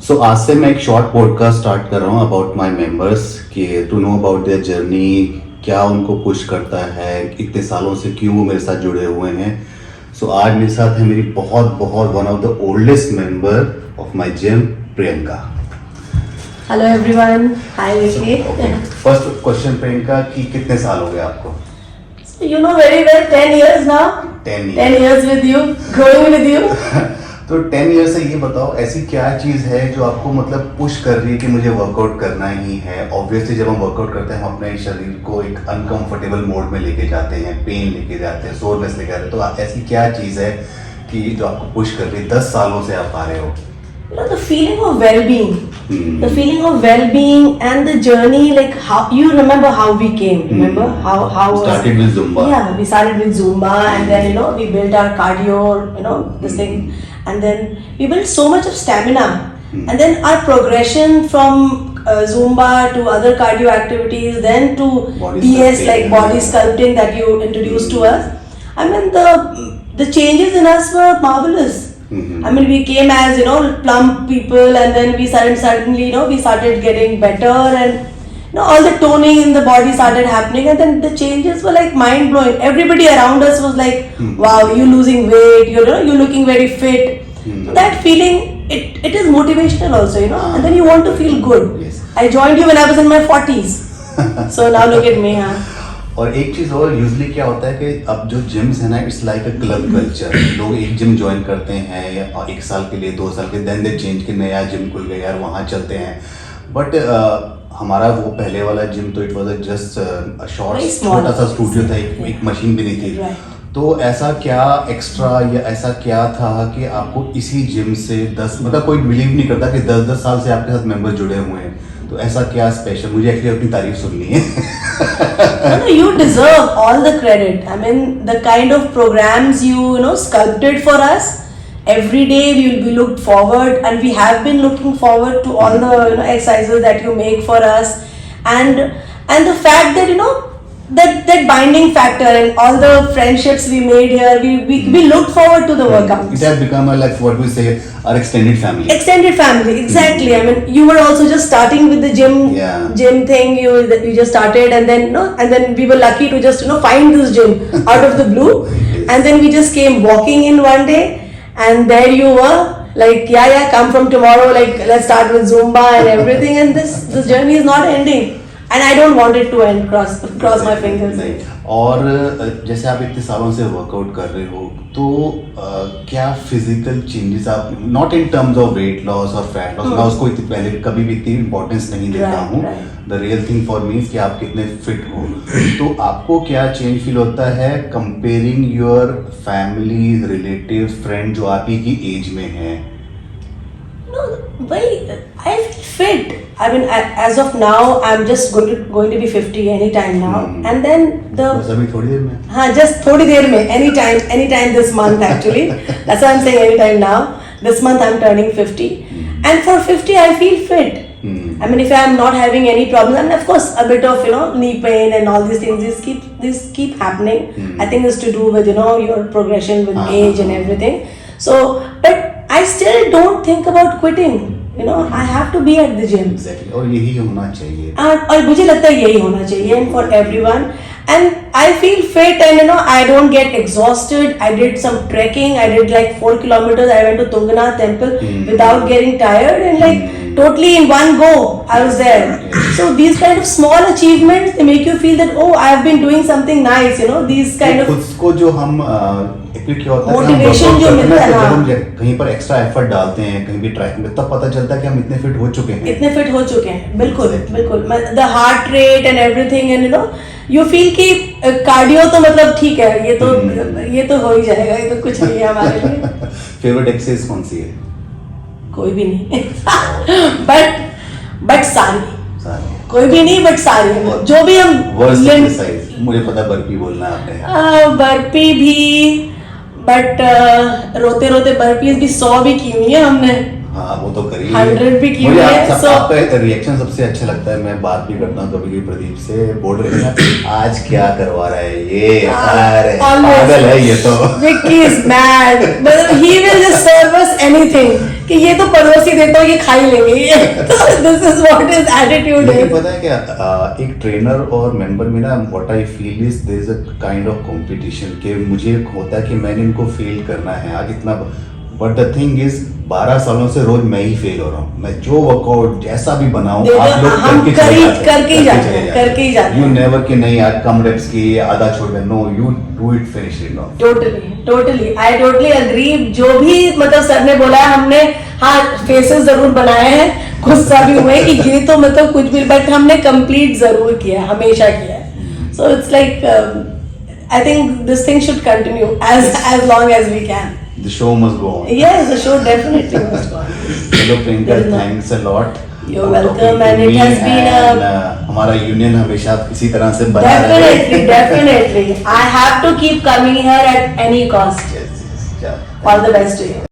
सो आज से मैं एक शॉर्ट पॉडकास्ट स्टार्ट कर रहा हूँ अबाउट माय मेंबर्स कि to know about their journey, क्या उनको पुश करता है, इतने सालों से क्यों वो मेरे साथ जुड़े हुए हैं। सो आज मेरे साथ है मेरी बहुत बहुत one of the oldest member of my gym, Priyanka. Hello everyone, hi Vicky. First question Priyanka कि कितने साल हो गए आपको? You know very well, 10 years now. 10 years with you, growing with you. तो 10 ईयर से ये बताओ, ऐसी क्या चीज़ है जो आपको मतलब पुश कर रही है कि मुझे वर्कआउट करना ही है। ऑब्वियसली जब हम वर्कआउट करते हैं हम अपने शरीर को एक अनकंफर्टेबल मोड में लेके जाते हैं, पेन लेके जाते हैं, सोरनेस लेके जाते हैं। तो ऐसी क्या चीज़ है कि जो आपको पुश कर रही है? 10 सालों से आप आ रहे हो। You know, the feeling of well-being. The feeling of well-being and the journey, like how you remember how we came. Remember how Started with Zumba. Yeah, we started with Zumba, and then we built our cardio, this thing, and then we built so much of stamina, and then our progression from Zumba to other cardio activities, then to Body DS sculpting. like body sculpting that you introduced to us. I mean the changes in us were marvelous. I mean, we came as plump people, and then we suddenly we started getting better, and all the toning in the body started happening, and then the changes were like mind blowing. Everybody around us was like, "Wow, you losing weight, you're looking very fit." So that feeling, it is motivational also, and then you want to feel good. Yes. I joined you when I was in my 40s, so now look at me, huh? और एक चीज़ और, usually क्या होता है कि अब जो gyms है ना, it's like a club culture. लोग एक जिम ज्वाइन करते हैं और 1 साल के लिए, 2 साल के, देन दे चेंज के नया जिम खुल गया यार, वहाँ चलते हैं। बट हमारा वो पहले वाला जिम तो it was just short, Very small. छोटा सा स्टूडियो था, एक मशीन भी नहीं थी। Right. तो ऐसा क्या एक्स्ट्रा या ऐसा क्या था कि आपको इसी जिम से 10, मतलब कोई बिलीव नहीं करता कि 10-10 साल से आपके साथ मेंबर जुड़े हुए हैं। तो ऐसा क्या स्पेशल? मुझे एक्चुअली अपनी तारीफ सुननी है। No, you deserve all the credit. I mean, the kind of programs you sculpted for us. Every day we looked forward, and we have been looking forward to all the exercises that you make for us, and the fact that that binding factor and all the friendships we made here. We looked forward to the workouts. It has become like what we say, our extended family. Extended family, exactly. I mean, you were also just starting with the gym thing. You just started, and then we were lucky to just find this gym out of the blue, and then we just came walking in one day, and there you were, like yeah, come from tomorrow, like let's start with Zumba and everything, and this journey is not ending, and I don't want it to end. Cross my fingers. नहीं। और जैसे आप इतने सालों से workout कर रहे हो, तो क्या फिजिकल चेंजेस आप, not in terms of weight loss और फैट लॉस, मैं उसको इतनी पहले कभी भी इतनी इंपॉर्टेंस नहीं देता हूँ। The real thing for me कि आप कितने फिट हो। तो आपको क्या चेंज फील होता है comparing your family, relative, friend जो आप ही की एज में है? No, well, I feel fit. I mean, as of now, I'm just going to be 50 anytime now, and then बस अभी थोड़ी देर में। हाँ, just थोड़ी देर में, anytime this month actually. That's why I'm saying anytime now. This month I'm turning 50, and for 50 I feel fit. I mean, if I'm not having any problems, and of course a bit of knee pain and all these things, these keep happening. I think it's to do with your progression with age and everything. So, but I still don't think about quitting. I have to be at the gym. Exactly. और यही होना चाहिए। और मुझे लगता है यही होना चाहिए, and for everyone. And I feel fit, and I don't get exhausted. I did some trekking. I did like 4 kilometers. I went to Tunganath temple without getting tired, and like totally in one go I was there. So these kind of small achievements, they make you feel that I have been doing something nice. These kind of खुद को जो हम क्या होता है, motivation जो मिलता है, जब हम कहीं पर एक्स्ट्रा एफर्ट डालते हैं, कहीं भी ट्रैक में, तब पता चलता है कि हम इतने फिट हो चुके हैं। बिल्कुल the heart rate and everything, and you feel कि कार्डियो तो मतलब ठीक है, ये तो हो ही जाएगा, ये तो कुछ नहीं है हमारे लिए। फेवरेट एक्सरसाइज कौन सी है? कोई भी नहीं। बट सारी कोई भी नहीं, बट सारी जो भी हम एक्सरसाइज, मुझे पता है बर्पी बोलना है आपने। बर्पी भी, बट रोते रोते बर्पीज भी 100 भी की हुई है हमने। हाँ, वो तो करी 100 भी की हुई है। आपका रिएक्शन सबसे अच्छा लगता है। मैं बात भी करता हूँ कभी प्रदीप से, बोल रहे हैं आज क्या करवा रहा है ये, अरे पागल है ये तो। Vicky is mad, but he will just serve us anything. कि ये तो पड़ोसी देता है, ये खा ही लेंगे ये। This is what is attitude लेकिन इज। पता है क्या, एक ट्रेनर और मेंबर में ना what I feel is there is a kind of competition कि मुझे होता है कि मैंने इनको फेल करना है आज इतना, बट द थिंग इज 12 सालों से रोज मैं ही फेल हो रहा हूँ। मैं जो वर्कआउट जैसा भी बनाऊं देखो, आप लोग हम करके ही जाते चले हैं, करके ही जाते यू हैं। नेवर कि नहीं आज कम रेप्स की आधा छोड़ दे, no you do it finish it off. Totally I totally agree. जो भी मतलब सर ने बोला है, हमने हाँ फेसेस जरूर बनाए हैं, गुस्सा भी हुए कि ये तो मतलब कुछ भी, बट हमने कंप्लीट जरूर किया, हमेशा किया है। So it's like I think this thing should continue as long as we can. The show must go on. Yes, the show definitely must go on. चलो Priyanka, There is no- thanks a lot. You're welcome, and it has been a हमारा union हमेशा इसी तरह से बना रहे। definitely. I have to keep coming here at any cost. Yes, yes, yeah. All the best to you.